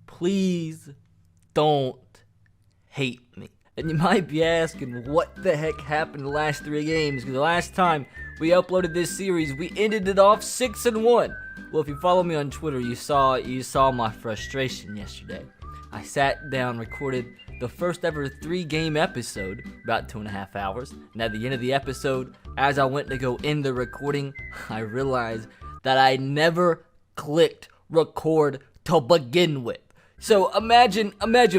please don't hate me. And you might be asking, what the heck happened the last 3 games? Because the last time we uploaded this series, we ended it off 6-1. Well, if you follow me on Twitter, you saw my frustration yesterday. I sat down, recorded the first ever 3-game episode, about 2.5 hours. And at the end of the episode, as I went to go end the recording, I realized that I never clicked record to begin with. So imagine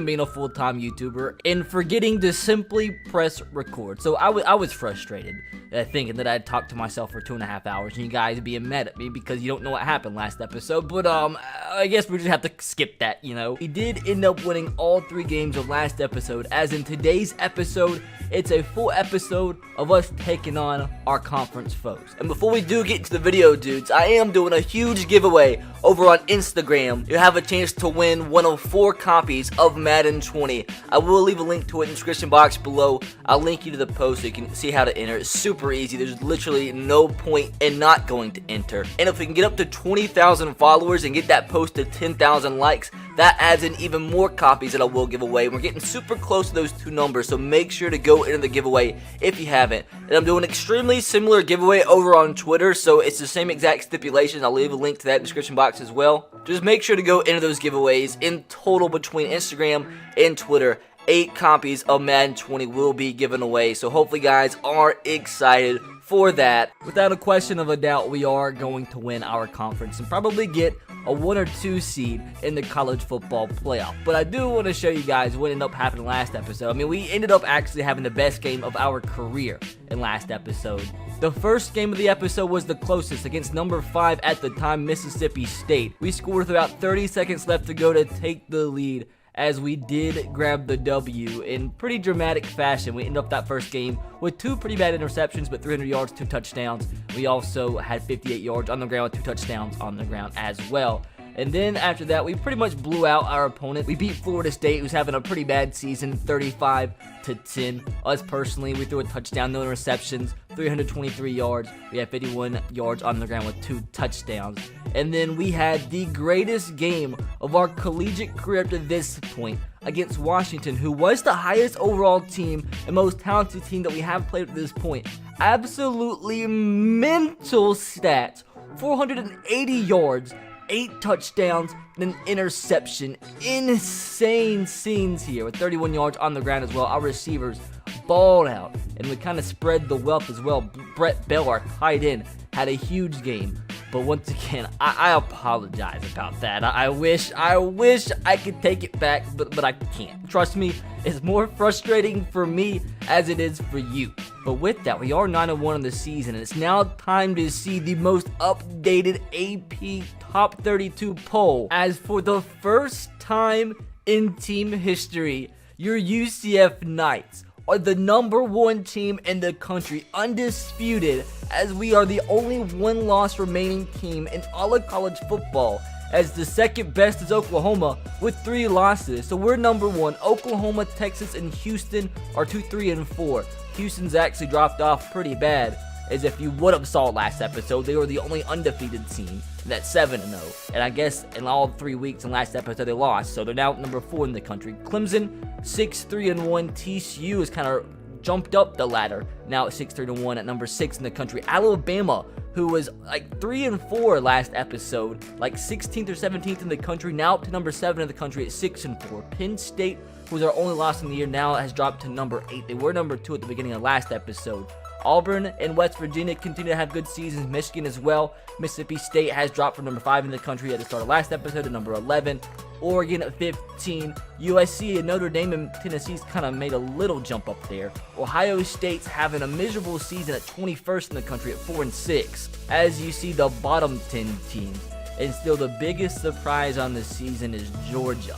being a full-time YouTuber and forgetting to simply press record. So I was frustrated, thinking that I'd talked to myself for 2.5 hours and you guys being mad at me because you don't know what happened last episode. But I guess we just have to skip that, you know. We did end up winning all 3 games of last episode, as in today's episode, it's a full episode of us taking on our conference foes. And before we do get into the video, dudes, I am doing a huge giveaway over on Instagram. You have a chance to win one of 4 copies of Madden 20. I will leave a link to it in the description box below. I'll link you to the post so you can see how to enter. It's super easy. There's literally no point in not going to enter. And if we can get up to 20,000 followers and get that post to 10,000 likes, that adds in even more copies that I will give away. We're getting super close to those 2 numbers, so make sure to go into the giveaway if you haven't. And I'm doing an extremely similar giveaway over on Twitter, so it's the same exact stipulations. I'll leave a link to that in the description box as well. Just make sure to go into those giveaways. In total, between Instagram and Twitter, 8 copies of Madden 20 will be given away, so hopefully guys are excited for that. Without a question of a doubt, we are going to win our conference and probably get a 1 or 2 seed in the college football playoff. But I do want to show you guys what ended up happening last episode. I mean, we ended up actually having the best game of our career in last episode. The first game of the episode was the closest against number 5 at the time, Mississippi State. We scored with about 30 seconds left to go to take the lead, as we did grab the W in pretty dramatic fashion. We ended up that first game with 2 pretty bad interceptions, but 300 yards, 2 touchdowns. We also had 58 yards on the ground, 2 touchdowns on the ground as well. And then after that, we pretty much blew out our opponent. We beat Florida State, who's having a pretty bad season, 35-10. Us personally, we threw a touchdown, no interceptions, 323 yards. We had 51 yards on the ground with 2 touchdowns. And then we had the greatest game of our collegiate career up to this point against Washington, who was the highest overall team and most talented team that we have played at this point. Absolutely mental stats, 480 yards, 8 touchdowns, and an interception. Insane scenes here with 31 yards on the ground as well. Our receivers balled out, and we kind of spread the wealth as well. Brett Bell, our tight end, had a huge game. But once again, I apologize about that. I wish I could take it back, but I can't. Trust me, it's more frustrating for me as it is for you. But with that, we are 9-1 in the season, and it's now time to see the most updated AP Top 32 poll. As for the first time in team history, your UCF Knights are the #1 team in the country, undisputed, as we are the only 1-loss remaining team in all of college football, as the second best is Oklahoma with 3 losses. So we're #1. Oklahoma, Texas, and Houston are 2, 3, and 4. Houston's actually dropped off pretty bad, as if you would have saw last episode, they were the only undefeated team that's 7-0. And I guess in all 3 weeks in last episode they lost, so they're now #4 in the country. Clemson 6-3-1. TCU has kind of jumped up the ladder, now at 6-3-1 at #6 in the country. Alabama, who was like 3-4 last episode, like 16th or 17th in the country, now up to #7 in the country at 6-4. Penn State, who was our only loss in the year, now has dropped to #8. They were #2 at the beginning of last episode. Auburn and West Virginia continue to have good seasons. Michigan as well. Mississippi State has dropped from #5 in the country at the start of last episode to #11. Oregon at 15. USC and Notre Dame and Tennessee's kind of made a little jump up there. Ohio State's having a miserable season at 21st in the country at 4-6. As you see, the bottom 10 teams. And still the biggest surprise on the season is Georgia.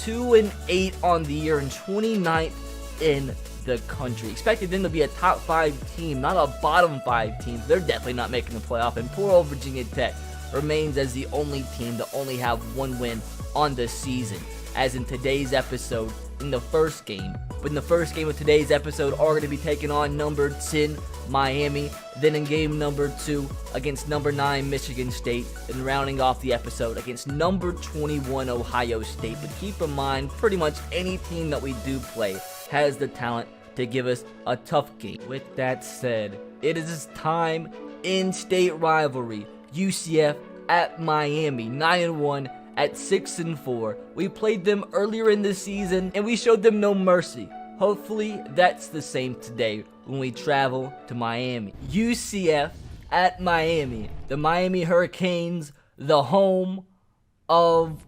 2-8 on the year and 29th in the country. Expected them to be a top 5 team, not a bottom 5 team. They're definitely not making the playoff, and poor old Virginia Tech remains as the only team to only have 1 win on the season. As in today's episode, in the first game. But in the first game of today's episode, are going to be taking on number 10 Miami. Then in game number 2 against number 9 Michigan State. And rounding off the episode against number 21 Ohio State. But keep in mind, pretty much any team that we do play has the talent to give us a tough game. With that said, it is time. In-state rivalry. UCF at Miami. 9-1 at 6-4. We played them earlier in the season and we showed them no mercy. Hopefully that's the same today when we travel to Miami. UCF at Miami. The Miami Hurricanes, the home of...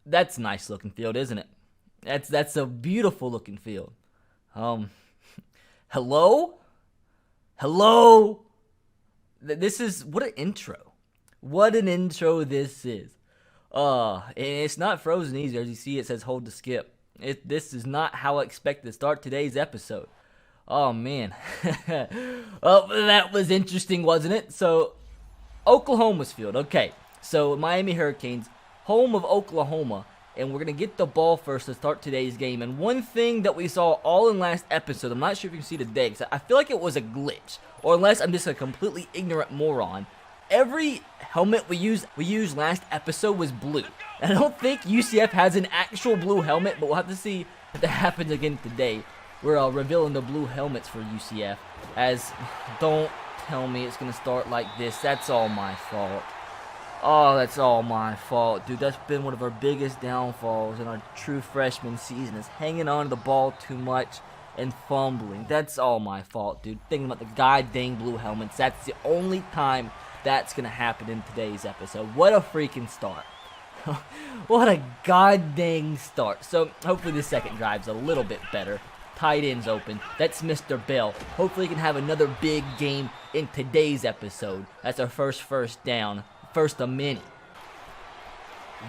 That's a nice looking field, isn't it? That's a beautiful looking field. Hello? Hello? This is... What an intro. What an intro this is. And it's not frozen easy. As you see, it says hold to skip. This is not how I expected to start today's episode. Oh, man. Oh, that was interesting, wasn't it? So, Oklahoma's field. Okay, so Miami Hurricanes, home of Oklahoma. And we're going to get the ball first to start today's game. And one thing that we saw all in last episode, I'm not sure if you can see today, because I feel like it was a glitch. Or unless I'm just a completely ignorant moron. Every helmet we used last episode was blue. And I don't think UCF has an actual blue helmet, but we'll have to see if that happens again today. We're revealing the blue helmets for UCF. As, don't tell me it's going to start like this. That's all my fault. Oh, that's all my fault. Dude, that's been one of our biggest downfalls in our true freshman season, is hanging on to the ball too much and fumbling. That's all my fault, dude. Thinking about the goddamn blue helmets. That's the only time that's going to happen in today's episode. What a freaking start. What a goddamn start. So, hopefully the second drive's a little bit better. Tight end's open. That's Mr. Bell. Hopefully he can have another big game in today's episode. That's our first down. First of many.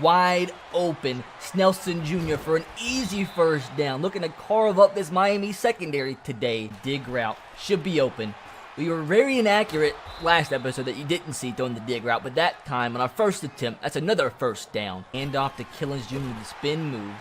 Wide open. Snelson Jr. for an easy first down. Looking to carve up this Miami secondary today. Dig route. Should be open. We were very inaccurate last episode that you didn't see throwing the dig route, but that time on our first attempt, that's another first down. Hand off to Killins Jr. the spin move.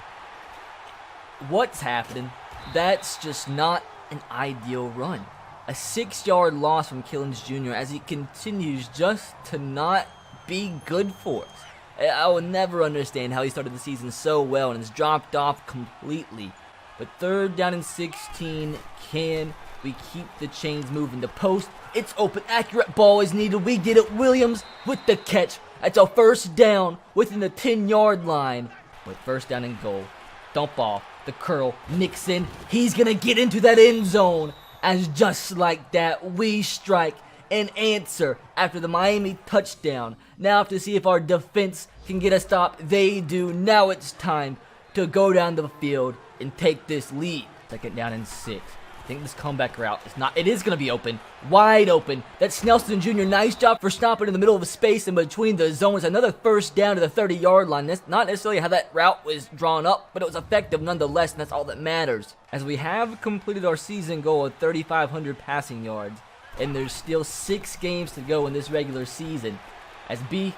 What's happening? That's just not an ideal run. A 6-yard loss from Killins Jr. as he continues just to not be good for us. I will never understand how he started the season so well and has dropped off completely. But third down and 16, can we keep the chains moving? The post, it's open, accurate ball is needed. We get it, Williams with the catch. That's a first down within the 10-yard line. But first down and goal. Dump off, the curl, Nixon. He's going to get into that end zone. As just like that, we strike and answer after the Miami touchdown. Now have to see if our defense can get a stop. They do. Now it's time to go down the field and take this lead. Second down and 6. I think this comeback route is not. It is going to be open. Wide open. That's Snelson Jr. Nice job for stopping in the middle of a space in between the zones. Another first down to the 30-yard line. That's not necessarily how that route was drawn up, but it was effective nonetheless, and that's all that matters. As we have completed our season goal of 3,500 passing yards, and there's still 6 games to go in this regular season. As B,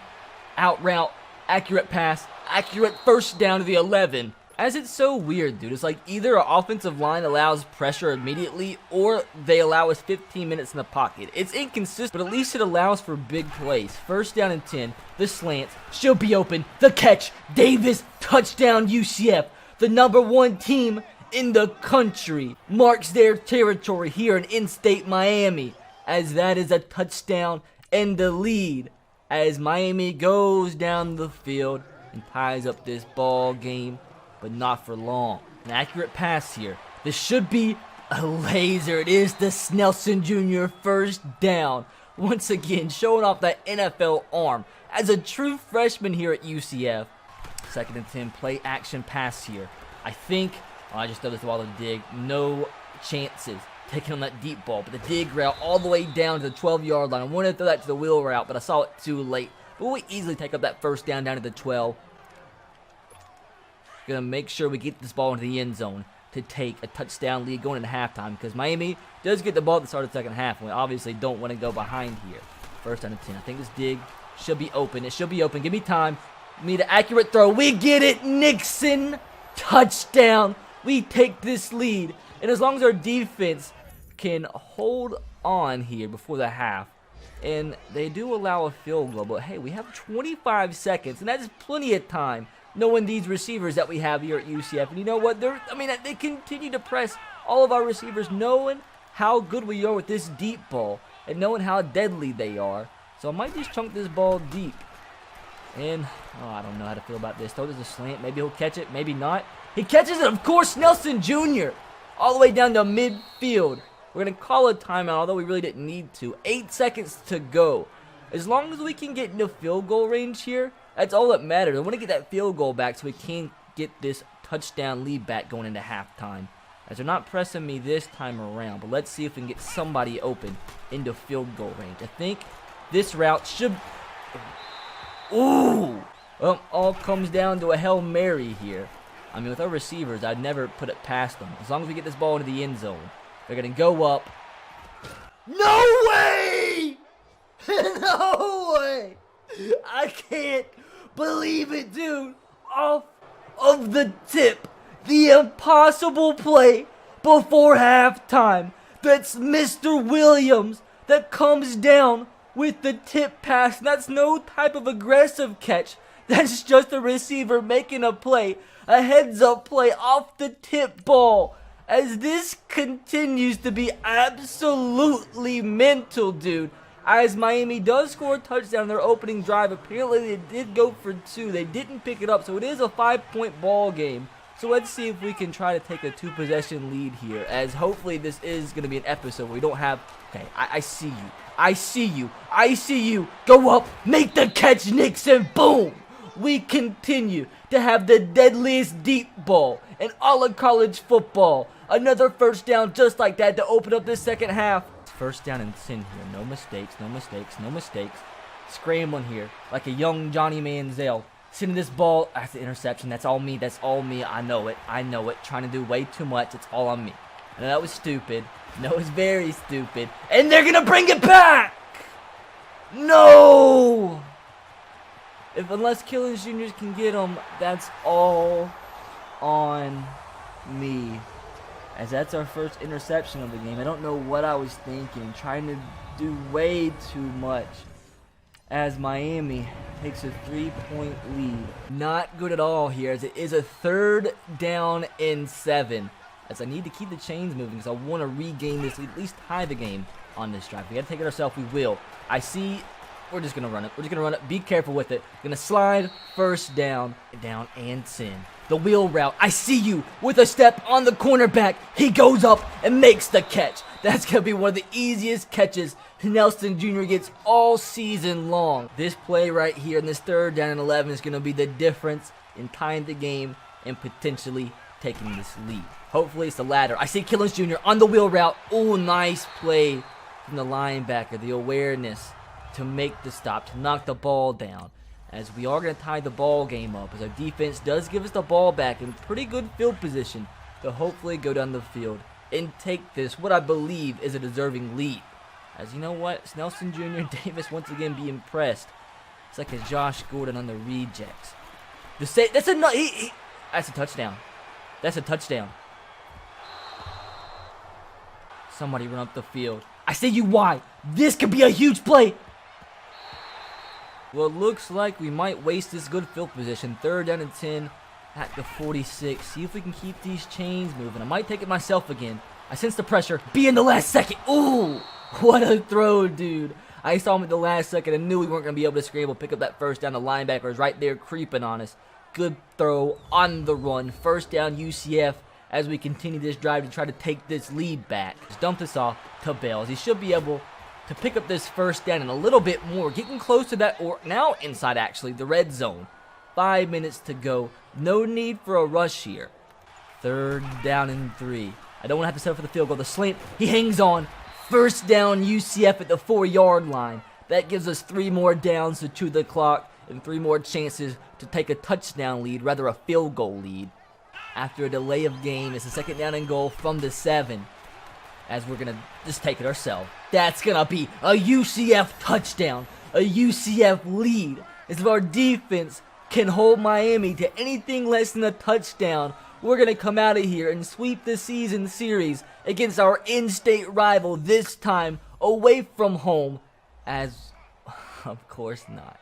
out route, accurate pass, accurate first down to the 11. As it's so weird, dude. It's like either our offensive line allows pressure immediately or they allow us 15 minutes in the pocket. It's inconsistent, but at least it allows for big plays. First down and 10. The slants should be open. The catch. Davis, touchdown UCF. The number 1 team in the country marks their territory here in state Miami. As that is a touchdown and the lead. As Miami goes down the field and ties up this ball game. But not for long. An accurate pass here. This should be a laser. It is the Snelson Jr. first down. Once again, showing off that NFL arm. As a true freshman here at UCF. Second and 10, play action pass here. I think, I just throw this ball to dig. No chances taking on that deep ball. But the dig route all the way down to the 12-yard line. I wanted to throw that to the wheel route, but I saw it too late. But we easily take up that first down to the 12. Gonna make sure we get this ball into the end zone to take a touchdown lead going into halftime, because Miami does get the ball at the start of the second half, and we obviously don't want to go behind here. First down and 10. I think this dig should be open. It should be open. Give me time. Need an accurate throw. We get it. Nixon Touchdown. We take this lead. And as long as our defense can hold on here before the half, and they do allow a field goal, but hey, we have 25 seconds, and that's plenty of time knowing these receivers that we have here at UCF. And you know what? They continue to press all of our receivers, knowing how good we are with this deep ball and knowing how deadly they are. So I might just chunk this ball deep. And, I don't know how to feel about this. Throw this a slant. Maybe he'll catch it. Maybe not. He catches it. Of course, Nelson Jr. all the way down to midfield. We're going to call a timeout, although we really didn't need to. 8 seconds to go. As long as we can get into field goal range here, that's all that matters. I want to get that field goal back so we can get this touchdown lead back going into halftime. As they're not pressing me this time around, but let's see if we can get somebody open into field goal range. I think this route should... Ooh! Well, all comes down to a Hail Mary here. I mean, with our receivers, I'd never put it past them. As long as we get this ball into the end zone, they're going to go up. No way! No way! I can't believe it, dude. Off of the tip. The impossible play before halftime. That's Mr. Williams that comes down with the tip pass. That's no type of aggressive catch. That's just a receiver making a play. A heads-up play off the tip ball. As this continues to be absolutely mental, dude. As Miami does score a touchdown in their opening drive. Apparently they did go for 2. They didn't pick it up, so it is a 5-point ball game. So let's see if we can try to take a 2-possession lead here, as hopefully this is going to be an episode where we don't have... Okay, I see you. I see you. I see you. Go up. Make the catch, Nixon. Boom. We continue to have the deadliest deep ball in all of college football. Another first down just like that to open up this second half. First down and 10 here. No mistakes, no mistakes, no mistakes. Scrambling here like a young Johnny Manziel. Sending this ball. That's the interception. That's all me. That's all me. I know it. I know it. Trying to do way too much. It's all on me. I know that was stupid. No, it's very stupid. And they're going to bring it back. No. Unless Killings Jr. can get him, that's all on me. As that's our first interception of the game. I don't know what I was thinking. Trying to do way too much. As Miami takes a 3-point lead. Not good at all here, as it is a 3rd down and 7. As I need to keep the chains moving because I want to regain this, at least tie the game on this drive. We got to take it ourselves. We will. I see. We're just going to run it. We're just going to run it. Be careful with it. Going to slide. First down. Down and 10. The wheel route. I see you with a step on the cornerback. He goes up and makes the catch. That's going to be one of the easiest catches Nelson Jr. gets all season long. This play right here in this 3rd down and 11 is going to be the difference in tying the game and potentially taking this lead. Hopefully it's the latter. I see Killings Jr. on the wheel route. Oh, nice play from the linebacker. The awareness to make the stop, to knock the ball down. As we are going to tie the ball game up, as our defense does give us the ball back in pretty good field position to hopefully go down the field and take this, what I believe is a deserving lead. As you know what, it's Nelson Jr. Davis once again be impressed. It's like a Josh Gordon on the rejects. That's a touchdown. That's a touchdown. Somebody run up the field. I say you why. This could be a huge play. Well, it looks like we might waste this good field position. 3rd down and 10 at the 46. See if we can keep these chains moving. I might take it myself again. I sense the pressure. Be in the last second. Ooh, what a throw, dude. I saw him at the last second and knew we weren't going to be able to scramble, pick up that first down. The linebacker was right there creeping on us. Good throw on the run. First down UCF as we continue this drive to try to take this lead back. Just dump this off to Bales. He should be able to pick up this first down and a little bit more. Getting close to that, or now inside actually, the red zone. 5 minutes to go. No need for a rush here. 3rd down and 3. I don't want to have to settle for the field goal. The slant, he hangs on. First down UCF at the 4-yard line. That gives us 3 more downs to chew the clock and 3 more chances to take a touchdown lead, rather a field goal lead. After a delay of game, it's a 2nd down and goal from the 7. As we're going to just take it ourselves. That's going to be a UCF touchdown. A UCF lead. As if our defense can hold Miami to anything less than a touchdown, we're going to come out of here and sweep the season series against our in-state rival, this time away from home, as of course not.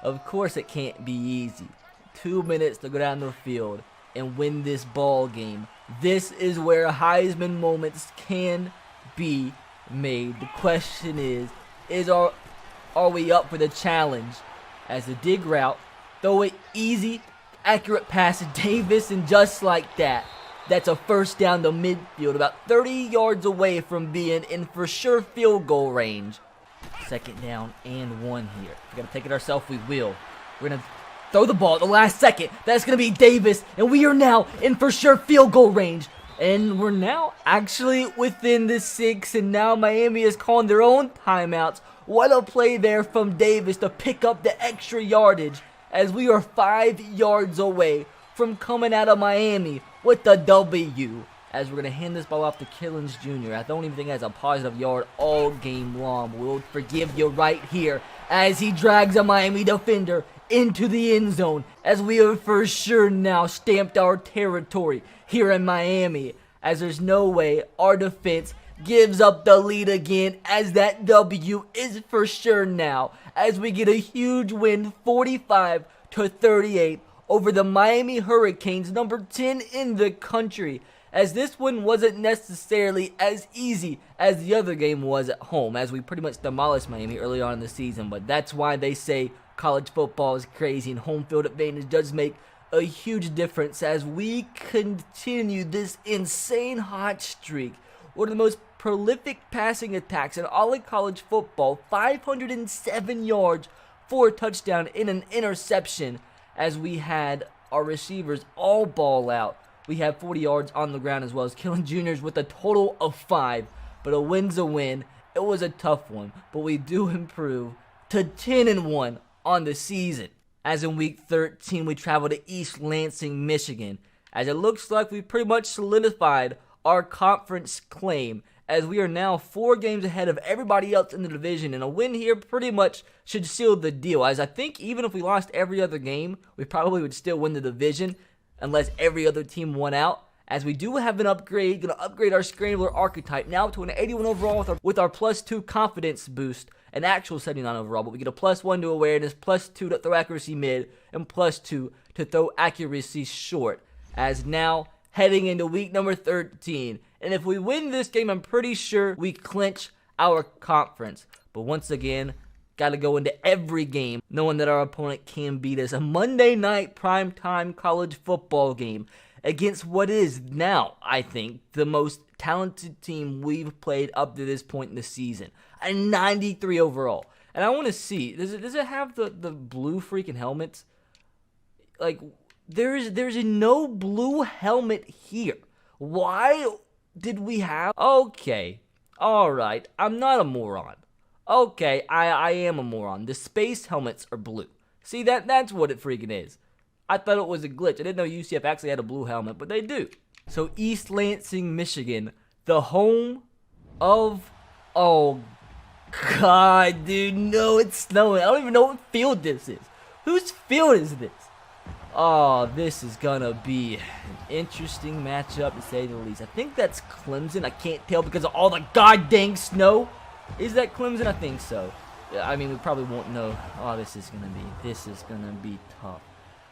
Of course it can't be easy. 2 minutes to go down the field and win this ball game. This is where Heisman moments can be made. The question is are we up for the challenge? As the dig route, throw it easy, accurate pass to Davis, and just like that, that's a first down to midfield, about 30 yards away from being in for sure field goal range. Second down and 1 here. If we're going to take it ourselves, we will. We're going to throw the ball at the last second. That's going to be Davis, and we are now in for sure field goal range. And we're now actually within the 6, and now Miami is calling their own timeouts. What a play there from Davis to pick up the extra yardage, as we are 5 yards away from coming out of Miami with the W. As we're going to hand this ball off to Killins Jr. I don't even think he has a positive yard all game long. We'll forgive you right here as he drags a Miami defender into the end zone, as we have for sure now stamped our territory here in Miami, as there's no way our defense gives up the lead again, as that W is for sure now, as we get a huge win, 45-38 over the Miami Hurricanes, number 10 in the country, as this one wasn't necessarily as easy as the other game was at home, as we pretty much demolished Miami early on in the season. But that's why they say college football is crazy, and home field advantage does make a huge difference as we continue this insane hot streak. One of the most prolific passing attacks in all of college football, 507 yards, 4 touchdowns, and an interception, as we had our receivers all ball out. We had 40 yards on the ground, as well as Killins Jr.'s with a total of 5. But a win's a win. It was a tough one, but we do improve to 10-1 on the season. As in week 13, we travel to East Lansing, Michigan, as it looks like we pretty much solidified our conference claim, as we are now 4 games ahead of everybody else in the division, and a win here pretty much should seal the deal, as I think even if we lost every other game, we probably would still win the division, unless every other team won out, as we do have an upgrade, going to upgrade our Scrambler archetype now to an 81 overall with our +2 confidence boost, an actual 79 overall, but we get a +1 to awareness, +2 to throw accuracy mid, and +2 to throw accuracy short, as now heading into week number 13. And if we win this game, I'm pretty sure we clinch our conference. But once again, got to go into every game knowing that our opponent can beat us. A Monday night primetime college football game against what is now, I think, the most talented team we've played up to this point in the season. A 93 overall. And I want to see, does it have the blue freaking helmets? Like, there's no blue helmet here. Why did we have? Okay, alright, I'm not a moron. Okay, I am a moron. The space helmets are blue. See, that's what it freaking is. I thought it was a glitch. I didn't know UCF actually had a blue helmet, but they do. So East Lansing, Michigan, the home of, oh God, dude, no, it's snowing. I don't even know what field this is. Whose field is this? Oh, this is gonna be an interesting matchup to say the least. I think that's Clemson. I can't tell because of all the goddamn snow. Is that Clemson? I think so. I mean, we probably won't know. Oh, this is gonna be tough.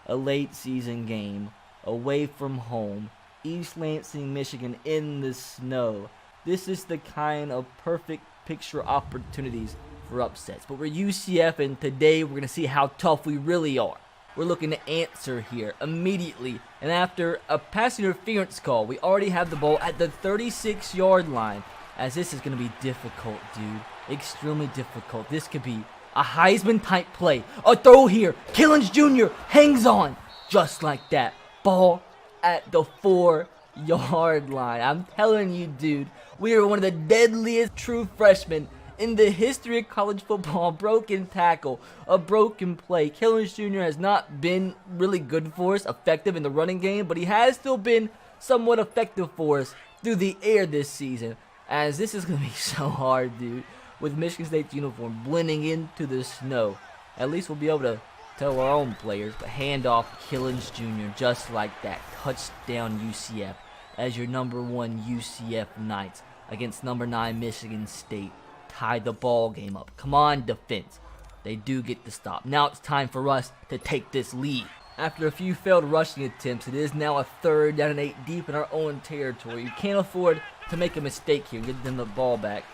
A late season game, away from home, East Lansing, Michigan in the snow. This is the kind of perfect picture opportunities for upsets. But we're UCF, and today we're gonna see how tough we really are. We're looking to answer here immediately, and after a pass interference call, we already have the ball at the 36-yard line, as this is going to be difficult, dude. Extremely difficult. This could be a Heisman-type play. A throw here. Killins Jr. hangs on just like that. Ball at the 4-yard line. I'm telling you, dude, we are one of the deadliest true freshmen in the history of college football. A broken tackle, a broken play. Killins Jr. has not been really good for us, effective in the running game, but he has still been somewhat effective for us through the air this season, as this is going to be so hard, dude, with Michigan State's uniform blending into the snow. At least we'll be able to to our own players, but handoff, Killins Jr. just like that. Touchdown UCF as your number 1 UCF Knights against number 9 Michigan State tied the ball game up. Come on, defense. They do get the stop. Now it's time for us to take this lead. After a few failed rushing attempts, it is now a 3rd down and 8 deep in our own territory. You can't afford to make a mistake here and get them the ball back.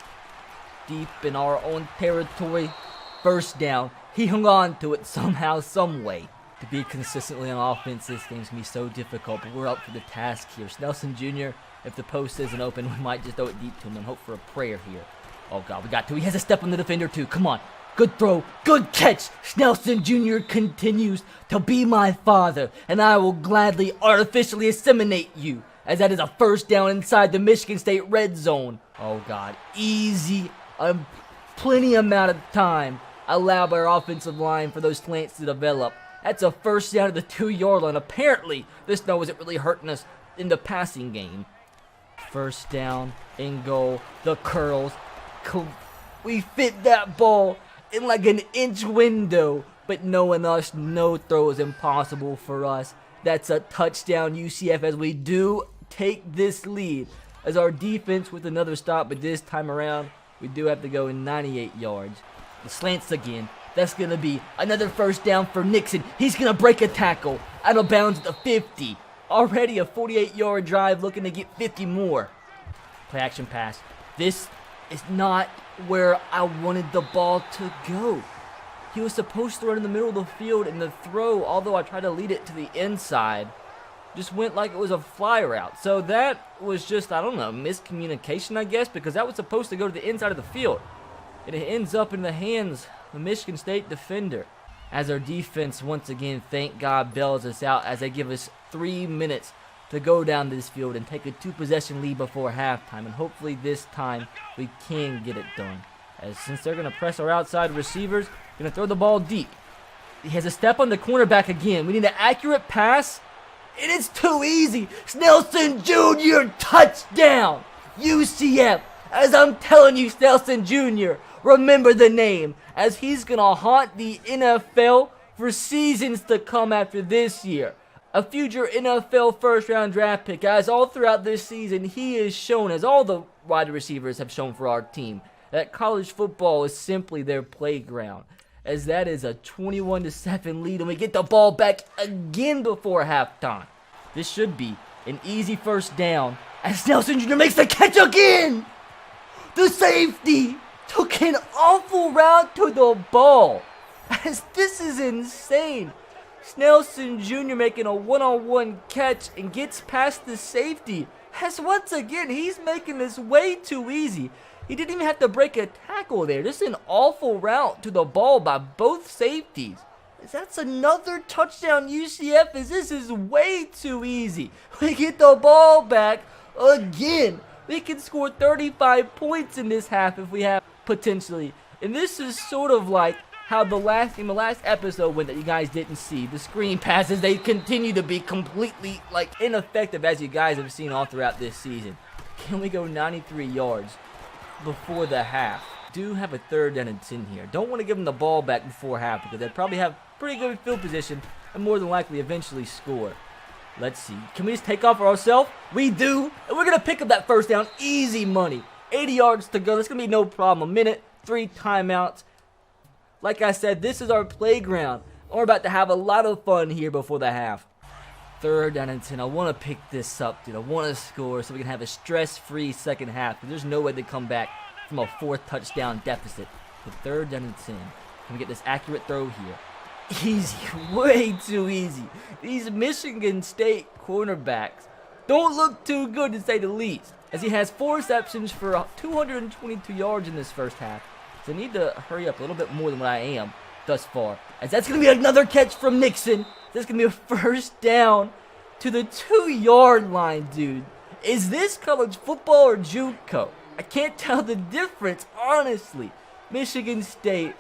Deep in our own territory, 1st down. He hung on to it somehow, some way. To be consistently on offense, this game's going to be so difficult, but we're up for the task here. Snelson Jr., if the post isn't open, we might just throw it deep to him and hope for a prayer here. Oh, God, we got to. He has a step on the defender, too. Come on. Good throw. Good catch. Snelson Jr. continues to be my father, and I will gladly artificially inseminate you, as that is a 1st down inside the Michigan State red zone. Oh, God. Easy. Plenty amount of time allowed by our offensive line for those slants to develop. That's a 1st down to the 2-yard line. Apparently, this snow isn't really hurting us in the passing game. 1st down, in goal, the curls. We fit that ball in like an inch window, but knowing us, no throw is impossible for us. That's a touchdown UCF as we do take this lead. As our defense with another stop, but this time around, we do have to go in 98 yards. The slants again. That's going to be another 1st down for Nixon. He's going to break a tackle out of bounds at the 50. Already a 48-yard drive looking to get 50 more. Play action pass. This is not where I wanted the ball to go. He was supposed to run in the middle of the field, and the throw, although I tried to lead it to the inside, just went like it was a fly route. So that was just, I don't know, miscommunication, I guess, because that was supposed to go to the inside of the field. And it ends up in the hands of the Michigan State defender. As our defense, once again, thank God, bails us out as they give us 3 minutes to go down this field and take a 2-possession lead before halftime. And hopefully this time we can get it done. As since they're going to press our outside receivers, going to throw the ball deep. He has a step on the cornerback again. We need an accurate pass. It is too easy. Snelson Jr. touchdown. UCF. As I'm telling you, Snelson Jr., remember the name, as he's going to haunt the NFL for seasons to come after this year. A future NFL 1st-round draft pick, as all throughout this season, he is shown, as all the wide receivers have shown for our team, that college football is simply their playground. As that is a 21-7 lead, and we get the ball back again before halftime. This should be an easy 1st down, as Snelson Jr. makes the catch again! The safety took an awful route to the ball, as this is insane. Snelson Jr. making a one-on-one catch and gets past the safety. As once again, he's making this way too easy. He didn't even have to break a tackle there. Just an awful route to the ball by both safeties. That's another touchdown UCF, as this is way too easy. We get the ball back again. We can score 35 points in this half if we have potentially. And this is sort of like how the last episode went that you guys didn't see. The screen passes, they continue to be completely ineffective, as you guys have seen all throughout this season. Can we go 93 yards before the half? Do have a 3rd down and 10 here. Don't want to give them the ball back before half because they probably have pretty good field position and more than likely eventually score. Let's see. Can we just take off ourselves? We do. And we're going to pick up that 1st down. Easy money. 80 yards to go. That's going to be no problem. A minute, 3 timeouts. Like I said, this is our playground. We're about to have a lot of fun here before the half. 3rd down and 10. I want to pick this up, dude. I want to score so we can have a stress-free second half. There's no way to come back from a 4th touchdown deficit. The 3rd down and 10. Can we get this accurate throw here? Easy. Way too easy. These Michigan State cornerbacks don't look too good, to say the least, as he has 4 receptions for 222 yards in this first half. So I need to hurry up a little bit more than what I am thus far, as that's going to be another catch from Nixon. That's going to be a 1st down to the 2-yard line, dude. Is this college football or JUCO? I can't tell the difference, honestly. Michigan State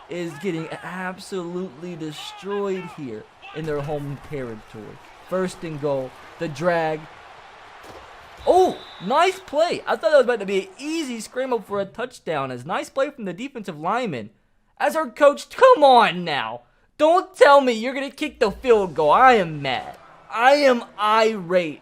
is getting absolutely destroyed here in their home territory. 1st and goal. The drag. Oh, nice play. I thought that was about to be an easy scramble for a touchdown. As nice play from the defensive lineman. As our coach, come on now. Don't tell me you're going to kick the field goal. I am mad. I am irate.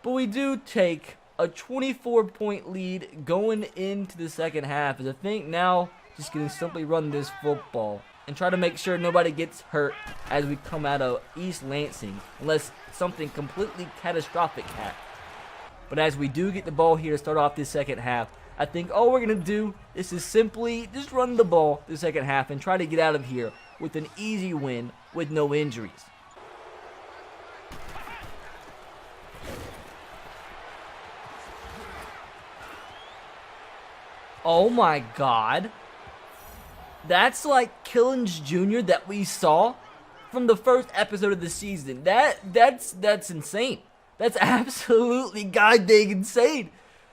But we do take a 24-point lead going into the second half. As I think now just going to simply run this football and try to make sure nobody gets hurt as we come out of East Lansing, unless something completely catastrophic happens. But as we do get the ball here to start off this second half, I think all we're going to do is simply just run the ball the second half and try to get out of here with an easy win with no injuries. Oh my God. That's like Killens Jr. that we saw from the first episode of the season. That's insane. That's absolutely goddamn insane.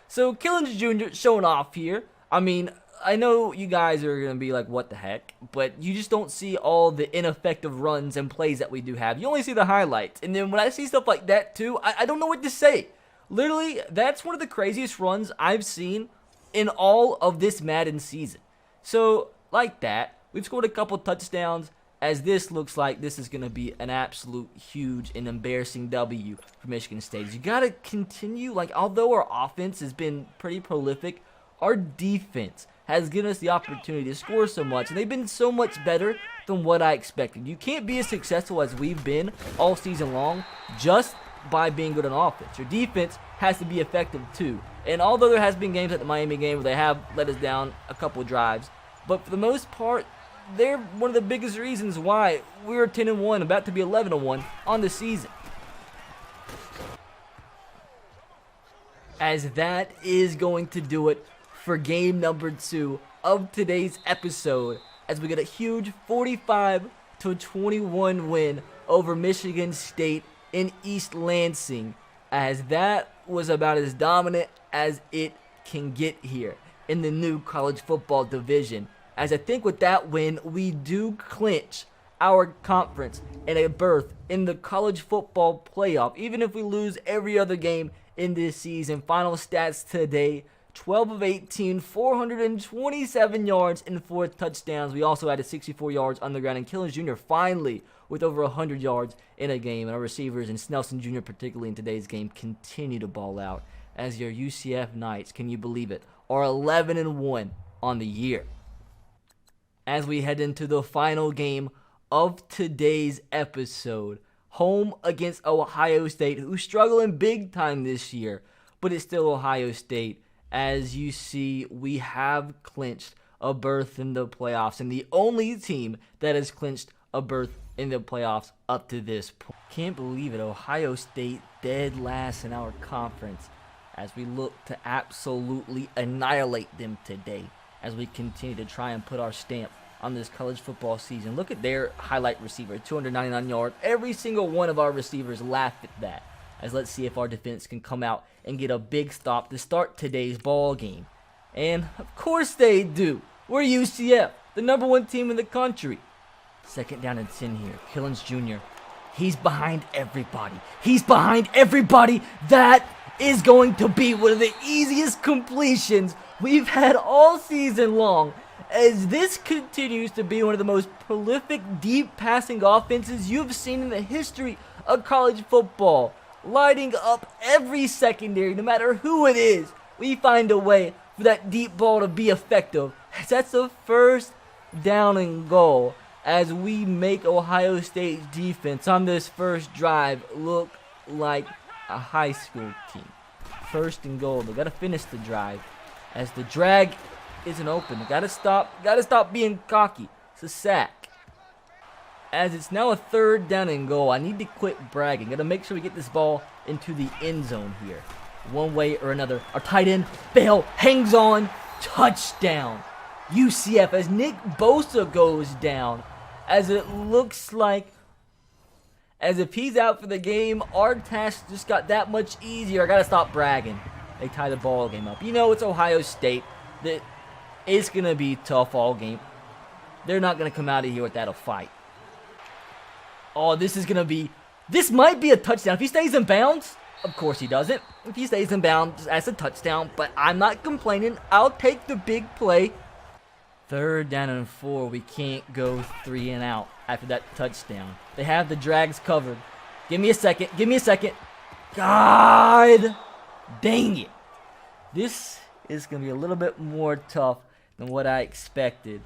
So Killens Jr. showing off here. I mean, I know you guys are going to be like, what the heck? But you just don't see all the ineffective runs and plays that we do have. You only see the highlights. And then when I see stuff like that too, I don't know what to say. Literally, that's one of the craziest runs I've seen in all of this Madden season. So, like that, we've scored a couple touchdowns, as this looks like this is going to be an absolute huge and embarrassing W for Michigan State. You got to continue, like, although our offense has been pretty prolific, our defense has given us the opportunity to score so much, and they've been so much better than what I expected. You can't be as successful as we've been all season long just by being good on offense. Your defense has to be effective too. And although there has been games like the Miami game where they have let us down a couple of drives, but for the most part, they're one of the biggest reasons why we're 10-1, about to be 11-1 on the season. As that is going to do it for game number 2 of today's episode, as we get a huge 45-21 win over Michigan State in East Lansing, as that was about as dominant as it can get here in the new college football division. As I think with that win, we do clinch our conference and a berth in the college football playoff, even if we lose every other game in this season. Final stats today: 12 of 18, 427 yards and 4 touchdowns. We also added 64 yards on the ground, and Killens Jr. finally with over 100 yards in a game. And our receivers, and Snelson Jr. particularly in today's game, continue to ball out as your UCF Knights, can you believe it, are 11-1 on the year. As we head into the final game of today's episode, home against Ohio State, who's struggling big time this year, but it's still Ohio State. As you see, we have clinched a berth in the playoffs, and the only team that has clinched a berth in the playoffs up to this point. Can't believe it, Ohio State dead last in our conference, as we look to absolutely annihilate them today, as we continue to try and put our stamp on this college football season. Look at their highlight receiver, 299 yards. Every single one of our receivers laughed at that. As let's see if our defense can come out and get a big stop to start today's ball game. And of course they do. We're UCF, the #1 team in the country. 2nd down and 10 here. Killens Jr. He's behind everybody. He's behind everybody. That is going to be one of the easiest completions we've had all season long, as this continues to be one of the most prolific deep passing offenses you've seen in the history of college football. Lighting up every secondary, no matter who it is. We find a way for that deep ball to be effective. That's a 1st down and goal, as we make Ohio State's defense on this first drive look like a high school team. 1st and goal. They got to finish the drive, as the drag isn't open. They got to stop being cocky. It's a sack. As it's now a 3rd down and goal, I need to quit bragging. Got to make sure we get this ball into the end zone here, one way or another. Our tight end, Bell, hangs on. Touchdown. UCF, as Nick Bosa goes down, as it looks like as if he's out for the game. Our task just got that much easier. I got to stop bragging. They tie the ball game up. You know, it's Ohio State. That it's going to be tough all game. They're not going to come out of here without a fight. Oh, this might be a touchdown. If he stays in bounds, of course he doesn't. If he stays in bounds, that's a touchdown. But I'm not complaining. I'll take the big play. 3rd down and 4. We can't go 3 and out after that touchdown. They have the drags covered. Give me a second. Give me a second. God dang it. This is going to be a little bit more tough than what I expected.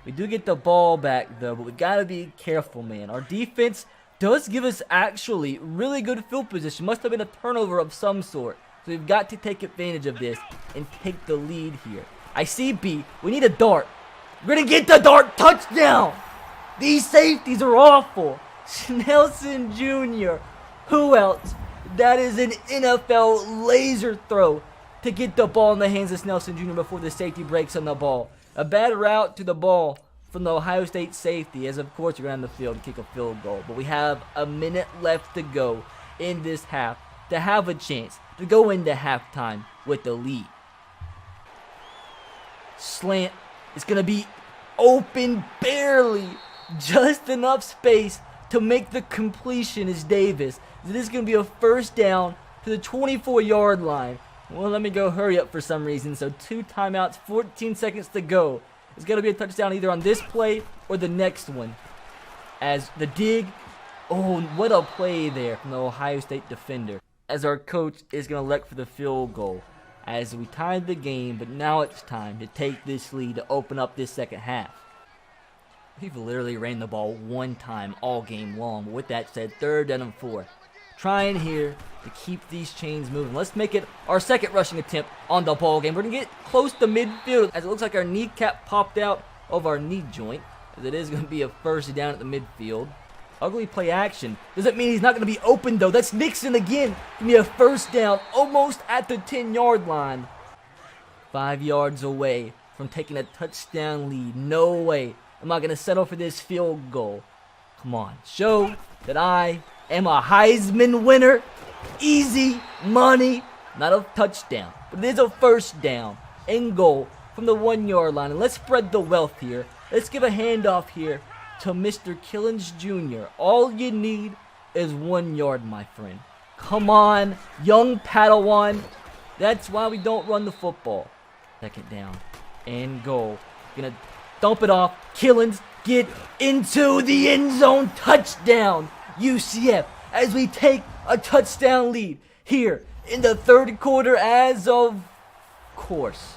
We do get the ball back, though, but we got to be careful, man. Our defense does give us actually really good field position. Must have been a turnover of some sort. So we've got to take advantage of this and take the lead here. I see B. We need a dart. We're going to get the dart. Touchdown. These safeties are awful. Nelson Jr. Who else? That is an NFL laser throw to get the ball in the hands of Nelson Jr. before the safety breaks on the ball. A bad route to the ball from the Ohio State safety, as of course you're going to have the field to kick a field goal. But we have a minute left to go in this half to have a chance to go into halftime with the lead. Slant is going to be open barely. Just enough space to make the completion is Davis. This is going to be a 1st down to the 24-yard line. Well, let me go hurry up for some reason. So 2 timeouts, 14 seconds to go. It's going to be a touchdown either on this play or the next one. As the dig, oh, what a play there from the Ohio State defender. As our coach is going to elect for the field goal. As we tied the game, but now it's time to take this lead to open up this second half. We've literally ran the ball 1 time all game long. But with that said, 3rd down and 4. Trying here to keep these chains moving. Let's make it our 2nd rushing attempt on the ball game. We're going to get close to midfield as it looks like our kneecap popped out of our knee joint. As it is going to be a 1st down at the midfield. Ugly play action. Doesn't mean he's not going to be open though. That's Nixon again. Give me a 1st down almost at the 10-yard line. 5 yards away from taking a touchdown lead. No way am I going to settle for this field goal. Come on. Show that I am a Heisman winner. Easy money. Not a touchdown, but it is a 1st down and goal from the 1-yard line. And let's spread the wealth here. Let's give a handoff here to Mr. Killens Jr. All you need is 1 yard, my friend. Come on, young Padawan. That's why we don't run the football. 2nd down and goal. Gonna dump it off. Killens, get into the end zone. Touchdown, UCF, as we take a touchdown lead here in the 3rd quarter. As of course,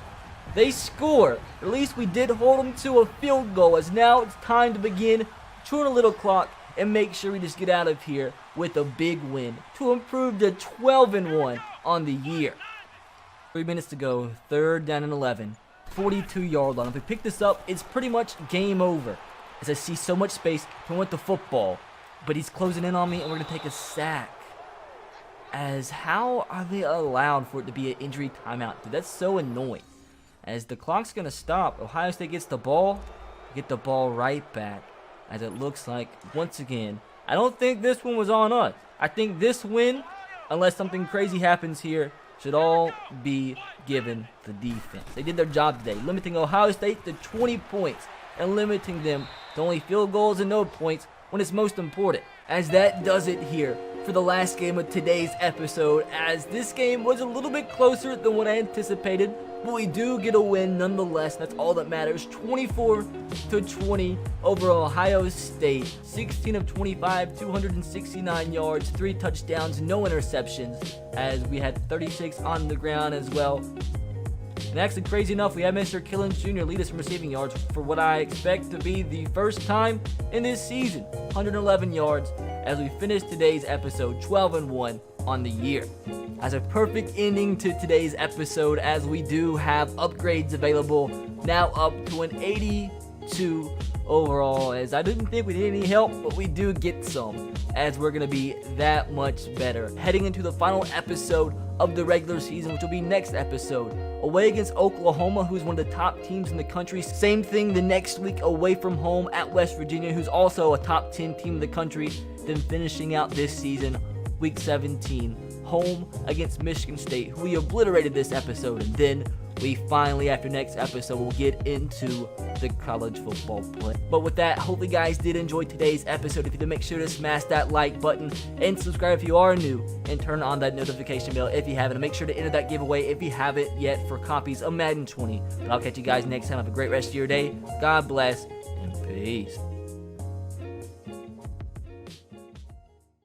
they score. At least we did hold them to a field goal, as now it's time to begin chewing a little clock and make sure we just get out of here with a big win to improve to 12-1 on the year. 3 minutes to go, 3rd down and 11, 42-yard line. If we pick this up, it's pretty much game over, as I see so much space to win the football. But he's closing in on me, and we're going to take a sack. As how are they allowed for it to be an injury timeout? Dude, that's so annoying. As the clock's going to stop, Ohio State gets the ball, get the ball right back. As it looks like, once again, I don't think this one was on us. I think this win, unless something crazy happens here, should all be given the defense. They did their job today, limiting Ohio State to 20 points and limiting them to only field goals and no points when it's most important. As that does it here for the last game of today's episode, as this game was a little bit closer than what I anticipated, but we do get a win nonetheless. That's all that matters. 24-20 over Ohio State. 16 of 25, 269 yards, 3 touchdowns, no interceptions, as we had 36 on the ground as well. And actually, crazy enough, we had Mr. Killens Jr. lead us in receiving yards for what I expect to be the first time in this season. 111 yards as we finish today's episode 12-1 on the year. As a perfect ending to today's episode, as we do have upgrades available, now up to an 82 overall, as I didn't think we needed any help, but we do get some, as we're going to be that much better. Heading into the final episode of the regular season, which will be next episode, away against Oklahoma, who's one of the top teams in the country. Same thing the next week, away from home at West Virginia, who's also a top 10 team in the country. Then finishing out this season, week 17, home against Michigan State, who we obliterated this episode. And then we finally, after next episode, will get into the college football play. But with that, hopefully you guys did enjoy today's episode. If you did, make sure to smash that like button and subscribe if you are new, and turn on that notification bell if you haven't. And make sure to enter that giveaway if you haven't yet for copies of Madden 20. But I'll catch you guys next time. Have a great rest of your day. God bless and peace.